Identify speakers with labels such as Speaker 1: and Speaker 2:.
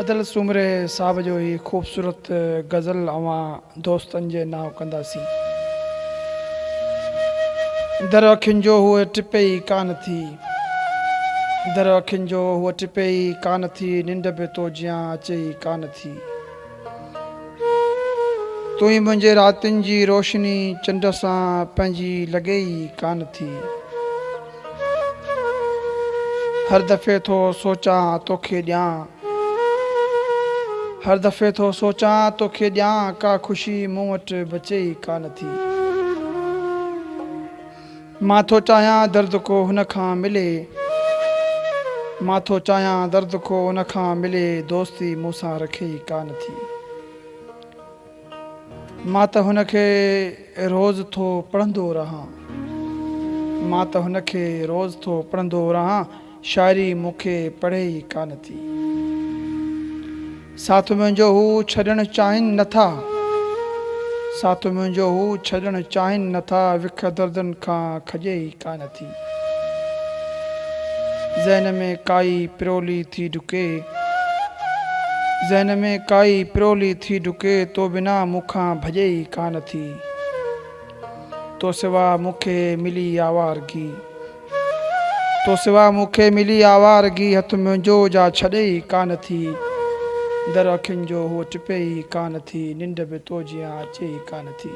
Speaker 1: अदल सुमरे साहब जो ही खूबसूरत गज़ल अवां दोस्तन जे नाव कंदासीं। दर अखियुनि जो हुअ टिपे ई कान थी, दर अखियुनि जो हुअ टिपे ई कान थी, निंड बि तो जियां अचे ई कान थी। तूं ई मुंहिंजे रातियुनि जी रोशनी चंड सां पंहिंजी लॻे ई कान थी। हर दफ़े थो सोचां तोखे ॾियां, हर दफ़े थो सोचां तोखे ॾियां, का ख़ुशी मूं वटि बचे ई कान थी। मां थो चाहियां दर्द को हुन खां मिले, मां थो चाहियां दर्द को हुन खां मिले, दोस्ती मूंसां रखे ई कान थी। मां त हुनखे रोज़ थो पढ़ंदो रहां, मां त हुनखे रोज़ थो पढ़ंदो रहां, शाइरी मूंखे पढ़े ई कान थी। साथ मुंहिंजो हू छॾणु चाहिनि नथा, साथ मुंहिंजो हू छॾणु चाहिनि नथा, विख दर्दनि खां खॼे ई कान थी। ज़हन में काई पिरोली थी डुके, ज़हन में काई पिरोली थी डुके, तो बिना मूंखां भॼे ई कान थी। तो सिवा मूंखे मिली आवारगी, तो सिवा मूंखे मिली आवारगी, हथ मुंहिंजो जा छॾे ई कान थी। दर अखियुनि जो हुअ टिपे ई कान थी, निंड बि तो जियां अचे ई कान थी।